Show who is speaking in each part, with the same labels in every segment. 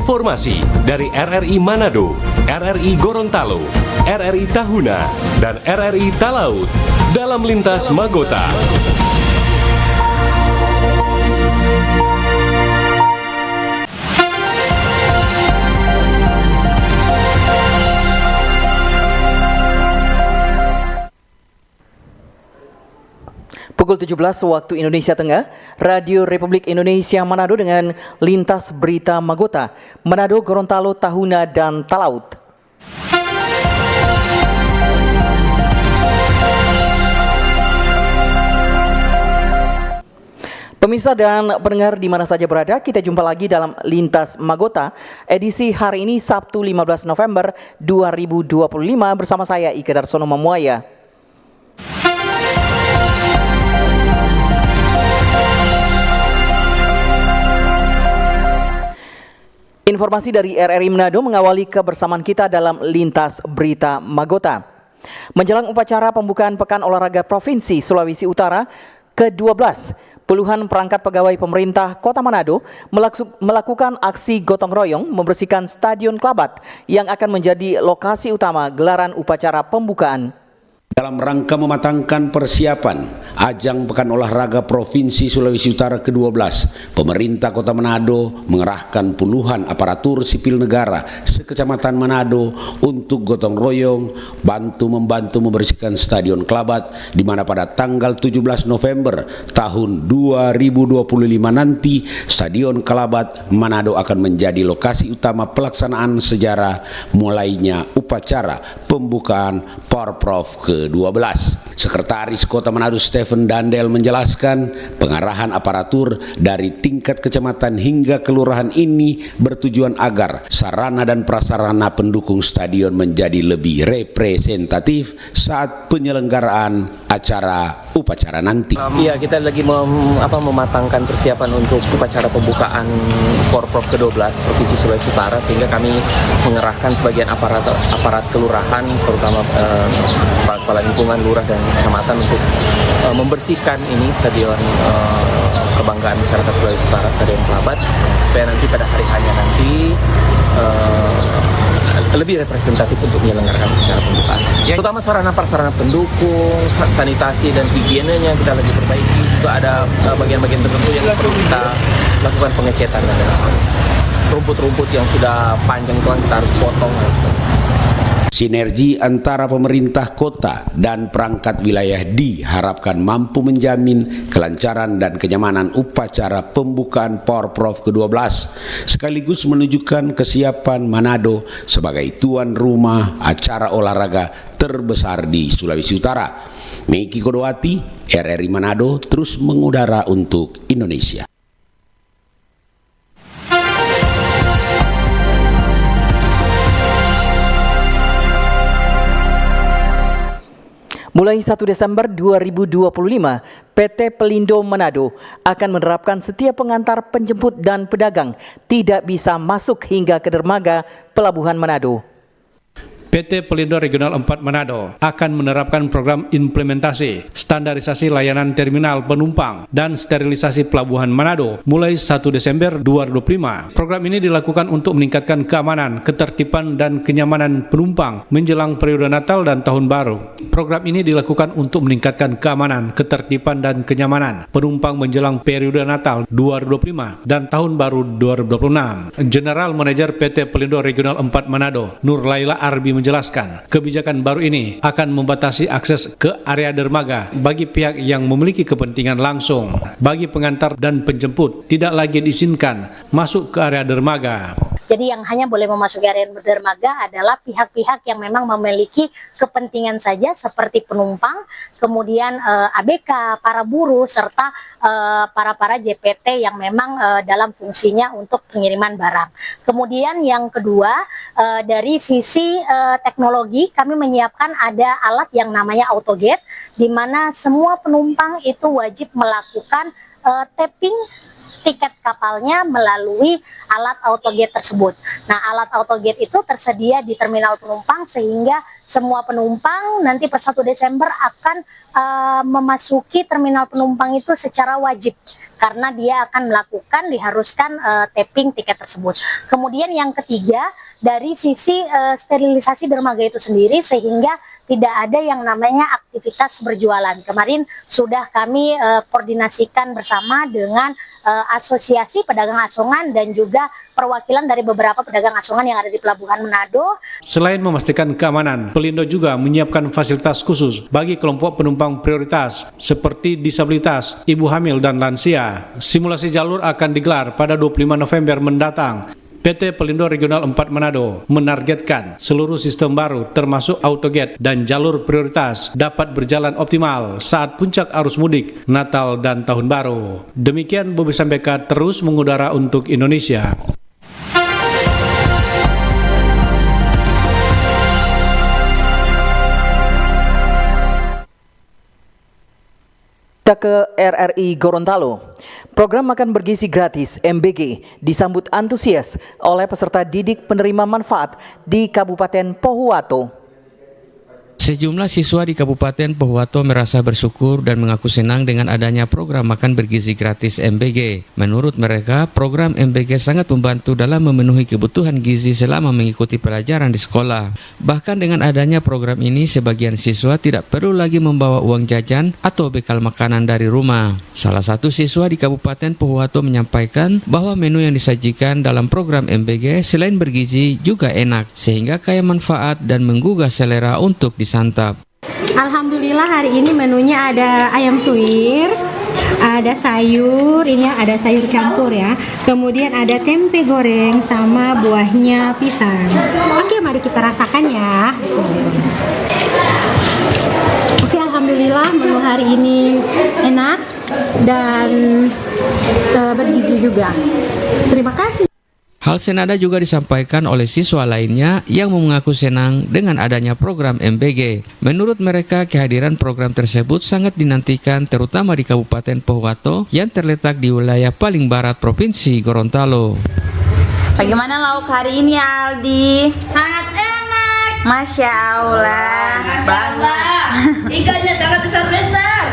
Speaker 1: informasi dari RRI Manado, RRI Gorontalo, RRI Tahuna, dan RRI Talaut dalam Lintas Magota.
Speaker 2: Pukul 17 waktu Indonesia Tengah, Radio Republik Indonesia Manado dengan Lintas Berita Magota, Manado, Gorontalo, Tahuna, dan Talaut. Pemirsa dan pendengar di mana saja berada, kita jumpa lagi dalam Lintas Magota, edisi hari ini Sabtu 15 November 2025 bersama saya Ika Darsono Mamuaya. Informasi dari RRI Manado mengawali kebersamaan kita dalam Lintas Berita Magota. Menjelang upacara pembukaan Pekan Olahraga Provinsi Sulawesi Utara ke-12, puluhan perangkat pegawai pemerintah Kota Manado melakukan aksi gotong royong membersihkan Stadion Klabat yang akan menjadi lokasi utama gelaran upacara pembukaan.
Speaker 3: Dalam rangka mematangkan persiapan ajang Pekan Olahraga Provinsi Sulawesi Utara ke-12, pemerintah Kota Manado mengerahkan puluhan aparatur sipil negara sekecamatan Manado untuk gotong royong membantu membersihkan Stadion Klabat, di mana pada tanggal 17 November tahun 2025 nanti Stadion Klabat Manado akan menjadi lokasi utama pelaksanaan sejarah mulainya upacara pembukaan Porprov ke-12. Sekretaris Kota Manado Stephen Dandel menjelaskan pengarahan aparatur dari tingkat kecamatan hingga kelurahan ini bertujuan agar sarana dan prasarana pendukung stadion menjadi lebih representatif saat penyelenggaraan upacara nanti.
Speaker 4: Iya, kita lagi mematangkan persiapan untuk upacara pembukaan Porprov ke-12 Provinsi Sulawesi Utara, sehingga kami mengerahkan sebagian aparat kelurahan, terutama kepala lingkungan lurah dan kecamatan untuk membersihkan ini stadion kebanggaan masyarakat Sulawesi Utara, Stadion Klabat, supaya nanti pada hari hanya nanti lebih representatif untuk menyelenggarakan upacara pembukaan. Terutama sarana prasarana pendukung, sanitasi dan higienenya kita lagi perbaiki. Juga ada bagian-bagian tertentu yang perlu kita lakukan pengecetan, dan rumput-rumput yang sudah panjang itu kita harus potong dan sebagainya.
Speaker 3: Sinergi antara pemerintah kota dan perangkat wilayah diharapkan mampu menjamin kelancaran dan kenyamanan upacara pembukaan Porprov ke-12, sekaligus menunjukkan kesiapan Manado sebagai tuan rumah acara olahraga terbesar di Sulawesi Utara. Meki Kodowati, RRI Manado, terus mengudara untuk Indonesia.
Speaker 2: Mulai 1 Desember 2025, PT Pelindo Manado akan menerapkan setiap pengantar, penjemput, dan pedagang tidak bisa masuk hingga ke dermaga Pelabuhan Manado.
Speaker 5: PT Pelindo Regional 4 Manado akan menerapkan program implementasi standarisasi layanan terminal penumpang dan sterilisasi Pelabuhan Manado mulai 1 Desember 2025. Program ini dilakukan untuk meningkatkan keamanan, ketertiban, dan kenyamanan penumpang menjelang periode Natal dan Tahun Baru. Program ini dilakukan untuk meningkatkan keamanan, ketertiban, dan kenyamanan penumpang menjelang periode Natal 2025 dan Tahun Baru 2026. General Manager PT Pelindo Regional 4 Manado, Nur Laila Arbi, menjelaskan kebijakan baru ini akan membatasi akses ke area dermaga bagi pihak yang memiliki kepentingan langsung. Bagi pengantar dan penjemput tidak lagi diizinkan masuk ke area dermaga.
Speaker 6: Jadi yang hanya boleh memasuki area dermaga adalah pihak-pihak yang memang memiliki kepentingan saja, seperti penumpang, kemudian ABK, para buruh, serta para JPT yang memang dalam fungsinya untuk pengiriman barang. Kemudian yang kedua, dari sisi teknologi kami menyiapkan ada alat yang namanya AutoGate, di mana semua penumpang itu wajib melakukan tapping tiket kapalnya melalui alat autogate tersebut. Nah, alat autogate itu tersedia di terminal penumpang sehingga semua penumpang nanti per 1 Desember akan memasuki terminal penumpang itu secara wajib karena dia akan diharuskan tapping tiket tersebut. Kemudian yang ketiga, dari sisi sterilisasi dermaga itu sendiri sehingga tidak ada yang namanya aktivitas berjualan. Kemarin sudah kami koordinasikan bersama dengan Asosiasi Pedagang Asongan dan juga perwakilan dari beberapa pedagang asongan yang ada di Pelabuhan Manado.
Speaker 5: Selain memastikan keamanan, Pelindo juga menyiapkan fasilitas khusus bagi kelompok penumpang prioritas seperti disabilitas, ibu hamil, dan lansia. Simulasi jalur akan digelar pada 25 November mendatang. PT Pelindo Regional 4 Manado menargetkan seluruh sistem baru termasuk autogate dan jalur prioritas dapat berjalan optimal saat puncak arus mudik, Natal, dan Tahun Baru. Demikian Bobi Sambeka terus mengudara untuk Indonesia.
Speaker 2: Kita ke RRI Gorontalo. Program makan bergizi gratis MBG disambut antusias oleh peserta didik penerima manfaat di Kabupaten Pohuwato.
Speaker 7: Sejumlah siswa di Kabupaten Pohuwato merasa bersyukur dan mengaku senang dengan adanya program makan bergizi gratis MBG. Menurut mereka, program MBG sangat membantu dalam memenuhi kebutuhan gizi selama mengikuti pelajaran di sekolah. Bahkan dengan adanya program ini, sebagian siswa tidak perlu lagi membawa uang jajan atau bekal makanan dari rumah. Salah satu siswa di Kabupaten Pohuwato menyampaikan bahwa menu yang disajikan dalam program MBG selain bergizi juga enak, sehingga kaya manfaat dan menggugah selera untuk disantap.
Speaker 8: Alhamdulillah hari ini menunya ada ayam suwir, ada sayur, ini ada sayur campur ya. Kemudian ada tempe goreng sama buahnya pisang. Oke, mari kita rasakan ya. Oke, alhamdulillah menu hari ini enak dan bergizi juga. Terima kasih.
Speaker 7: Hal senada juga disampaikan oleh siswa lainnya yang mengaku senang dengan adanya program MBG. Menurut mereka, kehadiran program tersebut sangat dinantikan terutama di Kabupaten Pohuwato yang terletak di wilayah paling barat Provinsi Gorontalo.
Speaker 9: Bagaimana lauk hari ini, Aldi? Sangat enak. Masya Allah.
Speaker 10: Bangga. Ikannya sangat besar-besar.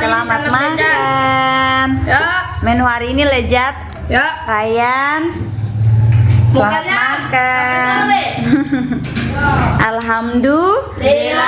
Speaker 9: Selamat makan.
Speaker 10: Ya.
Speaker 9: Menu hari ini lezat.
Speaker 10: Ya.
Speaker 9: Ryan, selamat makan. Alhamdulillah.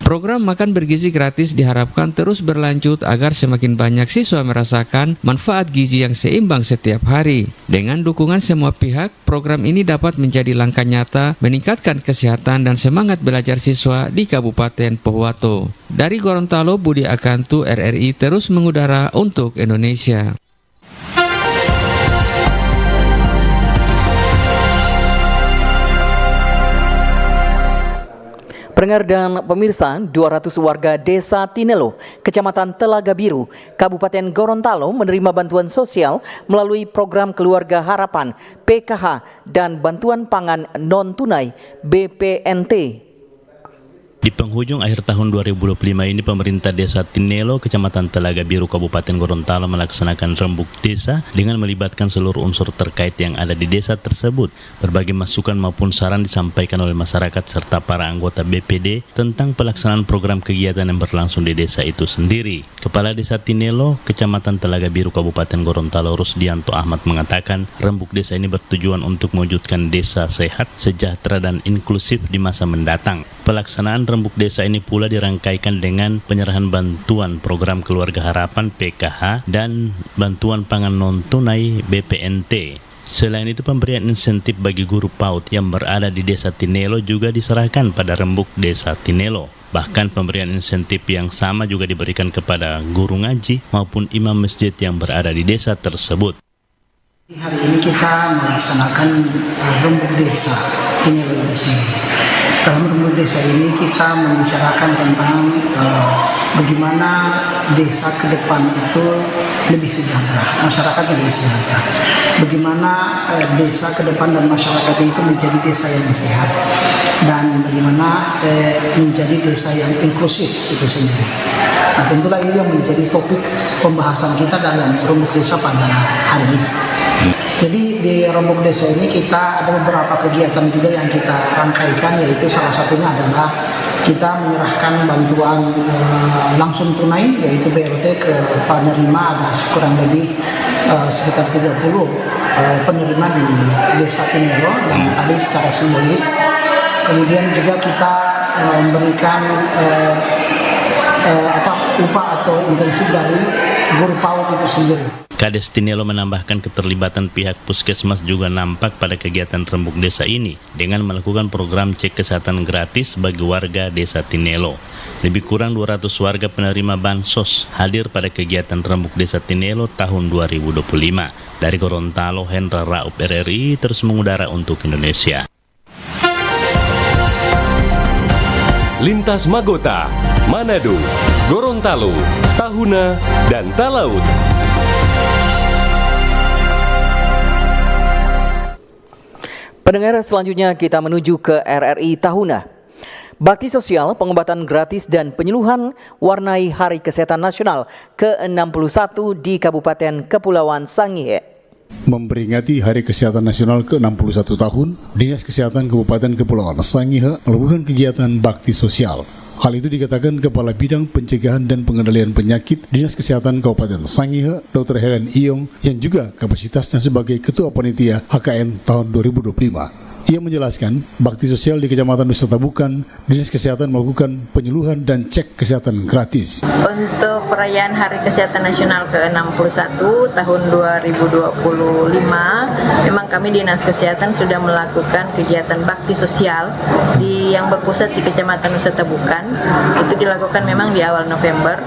Speaker 7: Program makan bergizi gratis diharapkan terus berlanjut agar semakin banyak siswa merasakan manfaat gizi yang seimbang setiap hari. Dengan dukungan semua pihak, program ini dapat menjadi langkah nyata meningkatkan kesehatan dan semangat belajar siswa di Kabupaten Pohuwato. Dari Gorontalo, Budi Akantu, RRI terus mengudara untuk Indonesia.
Speaker 2: Pendengar dan pemirsa, 200 warga Desa Tinelo, Kecamatan Telaga Biru, Kabupaten Gorontalo menerima bantuan sosial melalui program Keluarga Harapan PKH dan bantuan pangan non-tunai BPNT.
Speaker 11: Di penghujung akhir tahun 2025 ini, pemerintah Desa Tinelo, Kecamatan Telaga Biru, Kabupaten Gorontalo melaksanakan rembuk desa dengan melibatkan seluruh unsur terkait yang ada di desa tersebut. Berbagai masukan maupun saran disampaikan oleh masyarakat serta para anggota BPD tentang pelaksanaan program kegiatan yang berlangsung di desa itu sendiri. Kepala Desa Tinelo, Kecamatan Telaga Biru, Kabupaten Gorontalo, Rusdianto Ahmad mengatakan rembuk desa ini bertujuan untuk mewujudkan desa sehat, sejahtera, dan inklusif di masa mendatang. Pelaksanaan rembuk desa ini pula dirangkaikan dengan penyerahan bantuan program Keluarga Harapan PKH dan bantuan pangan non-tunai BPNT. Selain itu, pemberian insentif bagi guru PAUD yang berada di Desa Tinelo juga diserahkan pada rembuk Desa Tinelo. Bahkan pemberian insentif yang sama juga diberikan kepada guru ngaji maupun imam masjid yang berada di desa tersebut.
Speaker 12: Hari ini kita melaksanakan rembuk desa Tinelo di sini. Dalam rembuk desa ini kita membicarakan tentang bagaimana desa ke depan itu lebih sejahtera, masyarakatnya lebih sejahtera. Bagaimana desa ke depan dan masyarakat itu menjadi desa yang sehat, dan bagaimana menjadi desa yang inklusif itu sendiri. Nah, tentulah ini yang menjadi topik pembahasan kita dalam Rembuk Desa pada hari ini. Jadi di Rembuk Desa ini kita ada beberapa kegiatan juga yang kita rangkaikan, yaitu salah satunya adalah kita menyerahkan bantuan langsung tunai, yaitu BLT ke penerima, ada kurang lebih sekitar 30 penerima di Desa Tinelo, dan tadi secara simbolis. Kemudian juga kita memberikan upah atau intensif dari guru PAUD itu sendiri.
Speaker 11: Kades Tinelo menambahkan keterlibatan pihak puskesmas juga nampak pada kegiatan Rembuk Desa ini dengan melakukan program cek kesehatan gratis bagi warga Desa Tinelo. Lebih kurang 200 warga penerima bansos hadir pada kegiatan Rembuk Desa Tinelo tahun 2025. Dari Gorontalo, Hendra Raup RRI terus mengudara untuk Indonesia.
Speaker 1: Lintas Magota, Manado, Gorontalo, Tahuna, dan Talaut.
Speaker 2: Pendengar, selanjutnya kita menuju ke RRI Tahuna. Bakti sosial, pengobatan gratis dan penyuluhan warnai Hari Kesehatan Nasional ke-61 di Kabupaten Kepulauan Sangihe.
Speaker 13: Memperingati Hari Kesehatan Nasional ke-61 tahun, Dinas Kesehatan Kabupaten Kepulauan Sangihe melakukan kegiatan bakti sosial. Hal itu dikatakan Kepala Bidang Pencegahan dan Pengendalian Penyakit Dinas Kesehatan Kabupaten Sangihe, Dr. Helen Iyong, yang juga kapasitasnya sebagai Ketua Panitia HKN tahun 2025. Ia menjelaskan, bakti sosial di Kecamatan Nusa Tabukan, Dinas Kesehatan melakukan penyuluhan dan cek kesehatan gratis.
Speaker 9: Untuk perayaan Hari Kesehatan Nasional ke-61 tahun 2025, memang kami Dinas Kesehatan sudah melakukan kegiatan bakti sosial yang berpusat di Kecamatan Nusa Tabukan. Itu dilakukan memang di awal November.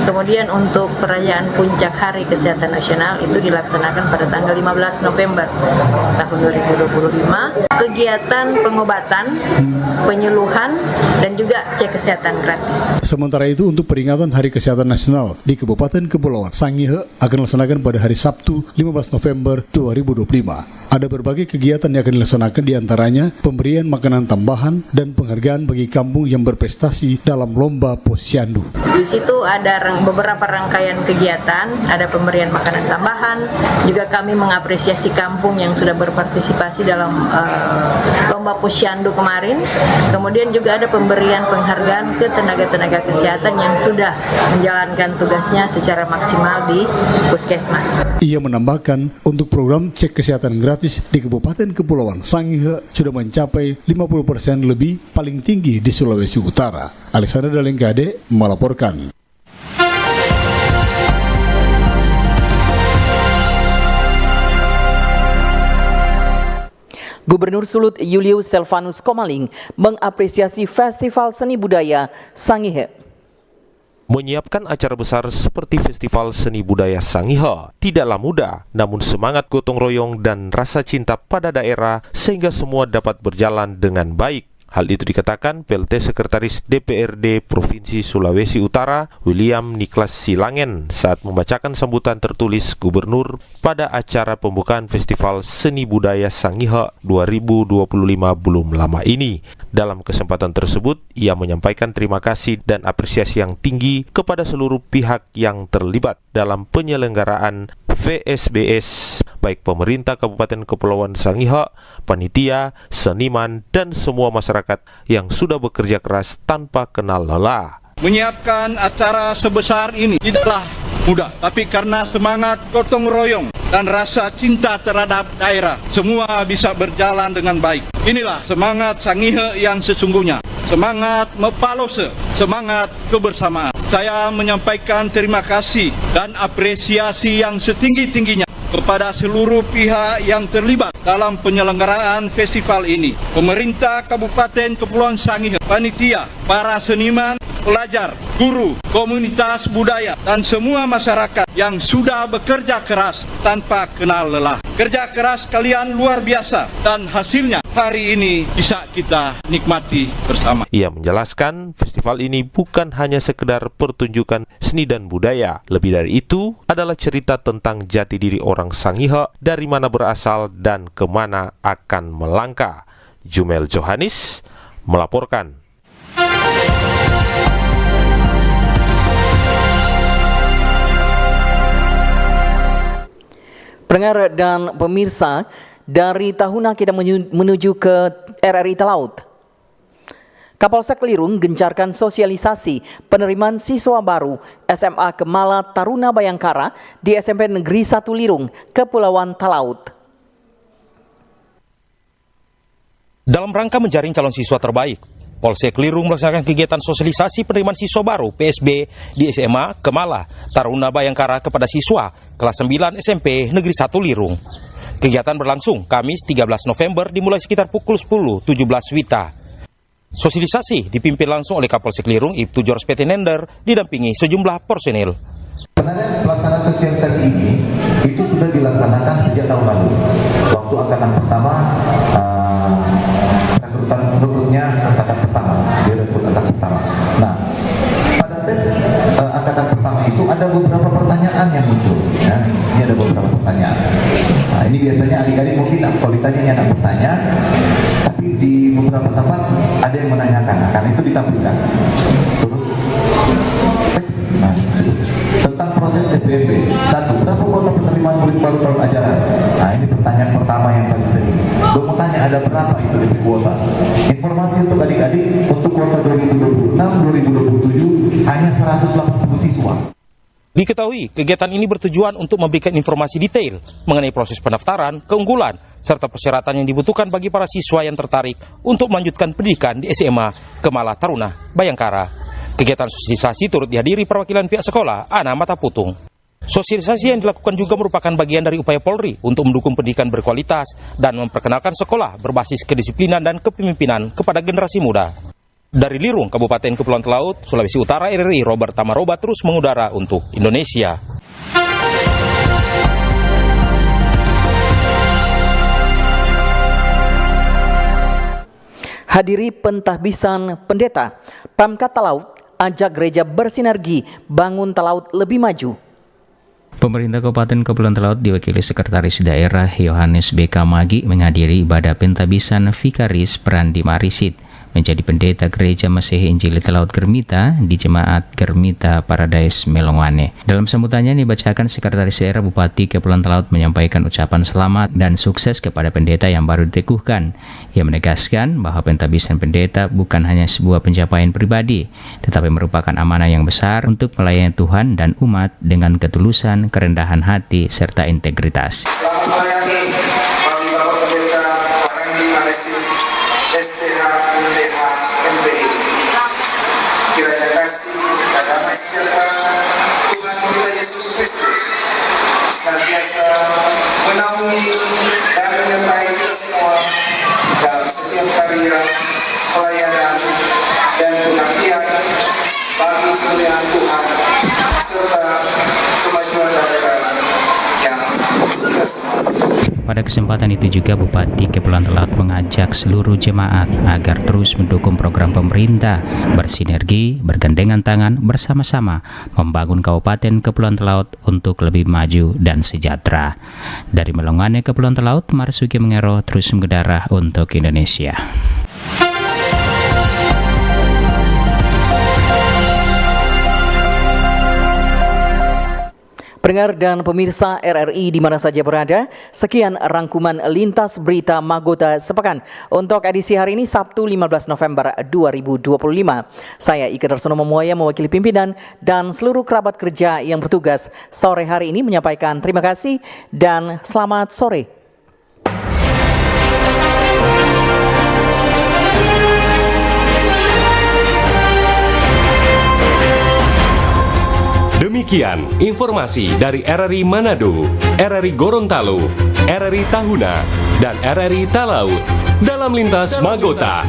Speaker 9: Kemudian untuk perayaan puncak Hari Kesehatan Nasional itu dilaksanakan pada tanggal 15 November tahun 2025. Kegiatan pengobatan, penyuluhan, dan juga cek kesehatan gratis.
Speaker 13: Sementara itu, untuk peringatan Hari Kesehatan Nasional di Kabupaten Kepulauan Sangihe akan dilaksanakan pada hari Sabtu 15 November 2025. Ada berbagai kegiatan yang akan dilaksanakan, diantaranya pemberian makanan tambahan dan penghargaan bagi kampung yang berprestasi dalam Lomba Posyandu.
Speaker 9: Di situ ada beberapa rangkaian kegiatan, ada pemberian makanan tambahan, juga kami mengapresiasi kampung yang sudah berpartisipasi dalam Lomba Posyandu kemarin. Kemudian juga ada pemberian penghargaan ke tenaga-tenaga kesehatan yang sudah menjalankan tugasnya secara maksimal di puskesmas.
Speaker 13: Ia menambahkan, untuk program cek kesehatan gratis di Kabupaten Kepulauan Sangihe sudah mencapai 50% lebih, paling tinggi di Sulawesi Utara. Alexander Dalengkade melaporkan.
Speaker 2: Gubernur Sulut Julius Selvanus Komaling mengapresiasi Festival Seni Budaya Sangihe.
Speaker 14: Menyiapkan acara besar seperti Festival Seni Budaya Sangihe tidaklah mudah, namun semangat gotong royong dan rasa cinta pada daerah sehingga semua dapat berjalan dengan baik. Hal itu dikatakan PLT Sekretaris DPRD Provinsi Sulawesi Utara, William Niklas Silangen, saat membacakan sambutan tertulis Gubernur pada acara pembukaan Festival Seni Budaya Sangihe 2025 belum lama ini. Dalam kesempatan tersebut, ia menyampaikan terima kasih dan apresiasi yang tinggi kepada seluruh pihak yang terlibat dalam penyelenggaraan VSBS, baik pemerintah Kabupaten Kepulauan Sangihe, panitia, seniman, dan semua masyarakat yang sudah bekerja keras tanpa kenal lelah.
Speaker 15: Menyiapkan acara sebesar ini tidaklah mudah, tapi karena semangat gotong royong dan rasa cinta terhadap daerah, semua bisa berjalan dengan baik. Inilah semangat Sangihe yang sesungguhnya, semangat Mepalose, semangat kebersamaan. Saya menyampaikan terima kasih dan apresiasi yang setinggi-tingginya kepada seluruh pihak yang terlibat dalam penyelenggaraan festival ini. Pemerintah Kabupaten Kepulauan Sangihe, panitia, para seniman, pelajar, guru, komunitas budaya, dan semua masyarakat yang sudah bekerja keras tanpa kenal lelah. Kerja keras kalian luar biasa dan hasilnya hari ini bisa kita nikmati bersama.
Speaker 14: Ia menjelaskan festival ini bukan hanya sekedar pertunjukan seni dan budaya. Lebih dari itu adalah cerita tentang jati diri orang Sangihe, dari mana berasal dan kemana akan melangkah. Jumel Johannes melaporkan.
Speaker 2: Pendengar dan pemirsa, dari Tahuna kita menuju ke RRI Talaut. Kapolsek Lirung gencarkan sosialisasi penerimaan siswa baru SMA Kemala Taruna Bayangkara di SMP Negeri 1 Lirung, Kepulauan Talaut.
Speaker 16: Dalam rangka menjaring calon siswa terbaik, Polsek Lirung melaksanakan kegiatan sosialisasi penerimaan siswa baru PSB di SMA Kemala Taruna Bayangkara kepada siswa kelas 9 SMP Negeri 1 Lirung. Kegiatan berlangsung Kamis 13 November dimulai sekitar pukul 10.17 WITA. Sosialisasi dipimpin langsung oleh Kapolsek Lirung Ibtu Jors PT Nender didampingi sejumlah personil.
Speaker 17: Sebenarnya pelaksanaan sosialisasi ini itu sudah dilaksanakan sejak tahun lalu. Waktu angkatan pertama rekrutnya angkatan pertama, direkrut angkatan pertama. Nah, pada tes angkatan pertama itu ada beberapa pertanyaan yang muncul. Ya. Ini ada beberapa pertanyaan. Nah, ini biasanya adik-adik mungkin kalau ditanya anak bertanya, tapi di beberapa tempat ada yang menanyakan, karena itu ditampilkan. Terus, nah, tentang proses SPMB. 1. Berapa kuota penerimaan murid baru tahun ajaran? Nah, ini pertanyaan pertama yang paling sering. Gue mau tanya ada berapa itu dari kuota? Informasi untuk adik-adik untuk kuota 2026-2027 hanya 180 siswa.
Speaker 16: Diketahui, kegiatan ini bertujuan untuk memberikan informasi detail mengenai proses pendaftaran, keunggulan, serta persyaratan yang dibutuhkan bagi para siswa yang tertarik untuk melanjutkan pendidikan di SMA Kemala Taruna Bayangkara. Kegiatan sosialisasi turut dihadiri perwakilan pihak sekolah Ana Mata Putung. Sosialisasi yang dilakukan juga merupakan bagian dari upaya Polri untuk mendukung pendidikan berkualitas dan memperkenalkan sekolah berbasis kedisiplinan dan kepemimpinan kepada generasi muda. Dari Lirung, Kabupaten Kepulauan Talaut, Sulawesi Utara, RRI Robert Tamaroba terus mengudara untuk Indonesia.
Speaker 2: Hadiri pentahbisan pendeta, Pamkat Talaut ajak gereja bersinergi bangun Talaut lebih maju.
Speaker 18: Pemerintah Kabupaten Kepulauan Talaut diwakili Sekretaris Daerah Yohanes BK Magi menghadiri ibadah pentahbisan Vikaris Prandi Marisit menjadi pendeta Gereja Masehi Injili Talaut Germita di Jemaat Germita Paradise Melongwane. Dalam sambutannya dibacakan Sekretaris Daerah Bupati Kepulauan Talaut menyampaikan ucapan selamat dan sukses kepada pendeta yang baru diteguhkan. Ia menegaskan bahwa pentahbisan pendeta bukan hanya sebuah pencapaian pribadi, tetapi merupakan amanah yang besar untuk melayani Tuhan dan umat dengan ketulusan, kerendahan hati, serta integritas.
Speaker 19: Selamat melayani bagi Bapak Pendeta Prandi Marisit STH UTH MPI. Kiranya kasih dan damai sejahtera Tuhan kita Yesus Kristus senantiasa menaungi dan menyertai kita semua dalam setiap karya pelayanan dan pengabdian bagi kemuliaan Tuhan serta kemajuan daerah yang kita semua.
Speaker 18: Pada kesempatan itu juga Bupati Kepulauan Talaut mengajak seluruh jemaat agar terus mendukung program pemerintah, bersinergi, bergandengan tangan, bersama-sama membangun Kabupaten Kepulauan Talaut untuk lebih maju dan sejahtera. Dari Melongwane Kepulauan Talaut, Marsuki Mengero terus mengudara untuk Indonesia.
Speaker 2: Pendengar dan pemirsa RRI di mana saja berada, sekian rangkuman Lintas Berita Magota sepekan untuk edisi hari ini Sabtu 15 November 2025. Saya Ika Darsono Memuaya mewakili pimpinan dan seluruh kerabat kerja yang bertugas sore hari ini menyampaikan terima kasih dan selamat sore.
Speaker 1: Demikian informasi dari RRI Manado, RRI Gorontalo, RRI Tahuna, dan RRI Talaut dalam Lintas Magota.